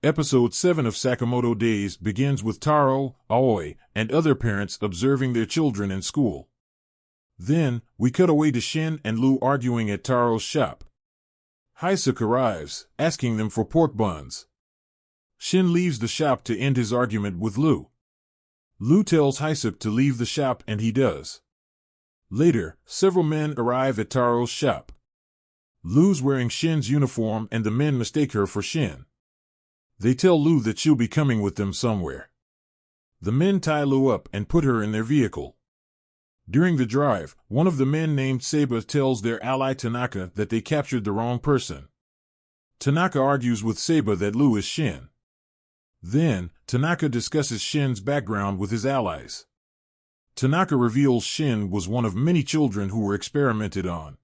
Episode 7 of Sakamoto Days begins with Taro, Aoi, and other parents observing their children in school. Then, we cut away to Shin and Lu arguing at Taro's shop. Hysuke arrives, asking them for pork buns. Shin leaves the shop to end his argument with Lu. Lu tells Hysuke to leave the shop and he does. Later, several men arrive at Taro's shop. Lu's wearing Shin's uniform and the men mistake her for Shin. They tell Lu that she'll be coming with them somewhere. The men tie Lu up and put her in their vehicle. During the drive, one of the men named Seiba tells their ally Tanaka that they captured the wrong person. Tanaka argues with Seiba that Lu is Shin. Then, Tanaka discusses Shin's background with his allies. Tanaka reveals Shin was one of many children who were experimented on.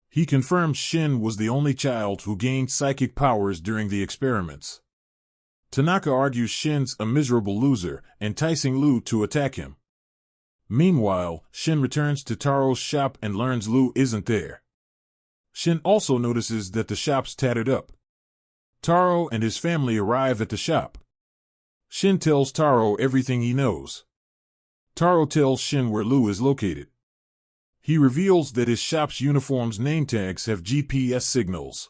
He confirms Shin was the only child who gained psychic powers during the experiments. Tanaka argues Shin's a miserable loser, enticing Lu to attack him. Meanwhile, Shin returns to Taro's shop and learns Lu isn't there. Shin also notices that the shop's tattered up. Taro and his family arrive at the shop. Shin tells Taro everything he knows. Taro tells Shin where Lu is located. He reveals that his shop's uniform's name tags have GPS signals.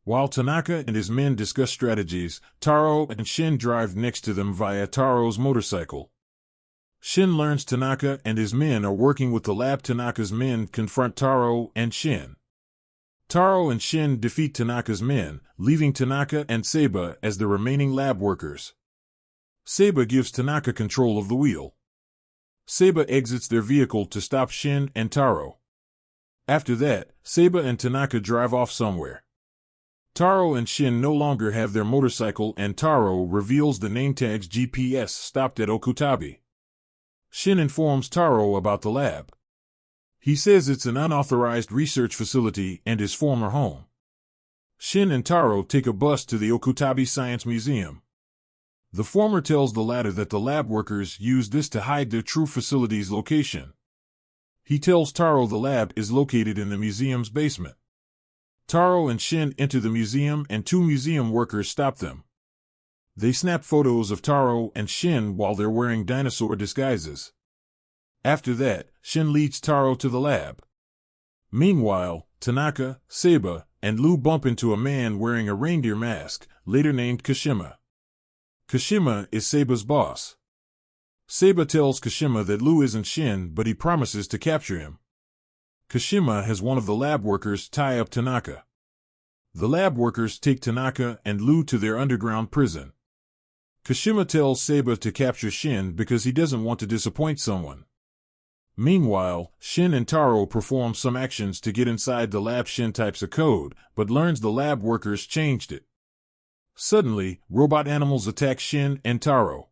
While Tanaka and his men discuss strategies, Taro and Shin drive next to them via Taro's motorcycle. Shin learns Tanaka and his men are working with the lab. Tanaka's men confront Taro and Shin. Taro and Shin defeat Tanaka's men, leaving Tanaka and Seiba as the remaining lab workers. Seiba gives Tanaka control of the wheel. Seiba exits their vehicle to stop Shin and Taro. After that, Seiba and Tanaka drive off somewhere. Taro and Shin no longer have their motorcycle and Taro reveals the name tag's GPS stopped at Okutabe. Shin informs Taro about the lab. He says it's an unauthorized research facility and his former home. Shin and Taro take a bus to the Okutabe Science Museum. The former tells the latter that the lab workers use this to hide their true facility's location. He tells Taro the lab is located in the museum's basement. Taro and Shin enter the museum and two museum workers stop them. They snap photos of Taro and Shin while they're wearing dinosaur disguises. After that, Shin leads Taro to the lab. Meanwhile, Tanaka, Seiba, and Lu bump into a man wearing a reindeer mask, later named Kashima. Kashima is Seiba's boss. Seiba tells Kashima that Lu isn't Shin, but he promises to capture him. Kashima has one of the lab workers tie up Tanaka. The lab workers take Tanaka and Lu to their underground prison. Kashima tells Seiba to capture Shin because he doesn't want to disappoint someone. Meanwhile, Shin and Taro perform some actions to get inside the lab. Shin types a code, but learns the lab workers changed it. Suddenly, robot animals attack Shin and Taro.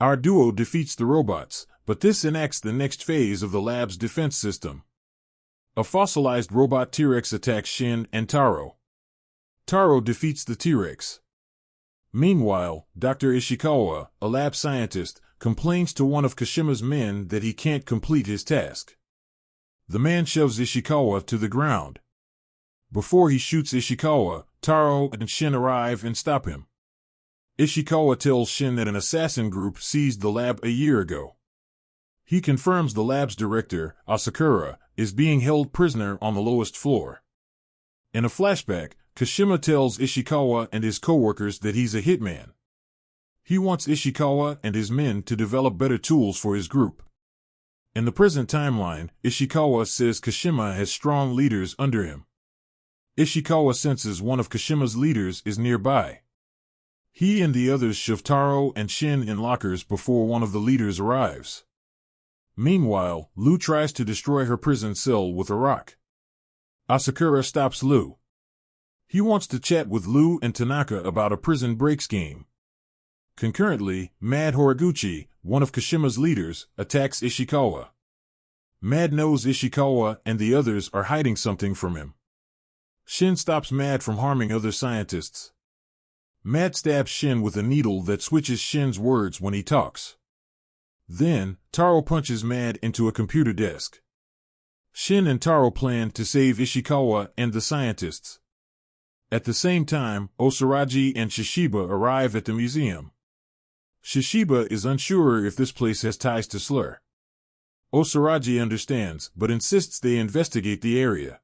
Our duo defeats the robots, but this enacts the next phase of the lab's defense system. A fossilized robot T-Rex attacks Shin and Taro. Taro defeats the T-Rex. Meanwhile, Dr. Ishikawa, a lab scientist, complains to one of Kashima's men that he can't complete his task. The man shoves Ishikawa to the ground. Before he shoots Ishikawa, Taro and Shin arrive and stop him. Ishikawa tells Shin that an assassin group seized the lab a year ago. He confirms the lab's director, Asakura, is being held prisoner on the lowest floor. In a flashback, Kashima tells Ishikawa and his co-workers that he's a hitman. He wants Ishikawa and his men to develop better tools for his group. In the present timeline, Ishikawa says Kashima has strong leaders under him. Ishikawa senses one of Kashima's leaders is nearby. He and the others shove Taro and Shin in lockers before one of the leaders arrives. Meanwhile, Lu tries to destroy her prison cell with a rock. Asakura stops Lu. He wants to chat with Lu and Tanaka about a prison break scheme. Concurrently, Mad Horiguchi, one of Kashima's leaders, attacks Ishikawa. Mad knows Ishikawa and the others are hiding something from him. Shin stops Mad from harming other scientists. Mad stabs Shin with a needle that switches Shin's words when he talks. Then, Taro punches Mad into a computer desk. Shin and Taro plan to save Ishikawa and the scientists. At the same time, Osaragi and Shishiba arrive at the museum. Shishiba is unsure if this place has ties to Slur. Osaragi understands, but insists they investigate the area.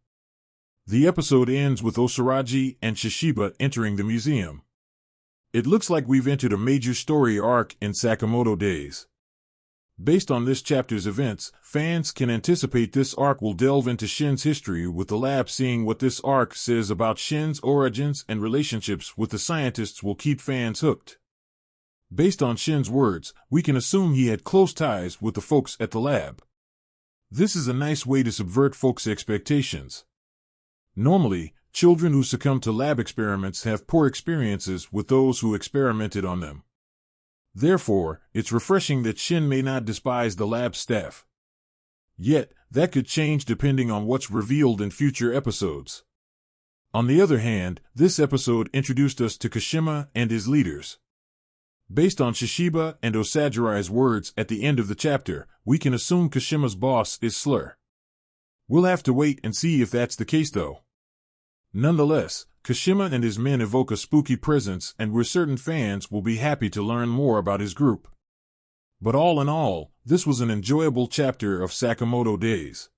The episode ends with Osaragi and Shishiba entering the museum. It looks like we've entered a major story arc in Sakamoto Days. Based on this chapter's events, fans can anticipate this arc will delve into Shin's history, with the lab seeing what this arc says about Shin's origins and relationships with the scientists will keep fans hooked. Based on Shin's words, we can assume he had close ties with the folks at the lab. This is a nice way to subvert folks' expectations. Normally, children who succumb to lab experiments have poor experiences with those who experimented on them. Therefore, it's refreshing that Shin may not despise the lab staff. Yet, that could change depending on what's revealed in future episodes. On the other hand, this episode introduced us to Kashima and his leaders. Based on Shishiba and Osagirai's words at the end of the chapter, we can assume Kashima's boss is Slur. We'll have to wait and see if that's the case though. Nonetheless, Kashima and his men evoke a spooky presence, and we're certain fans will be happy to learn more about his group. But all in all, this was an enjoyable chapter of Sakamoto Days.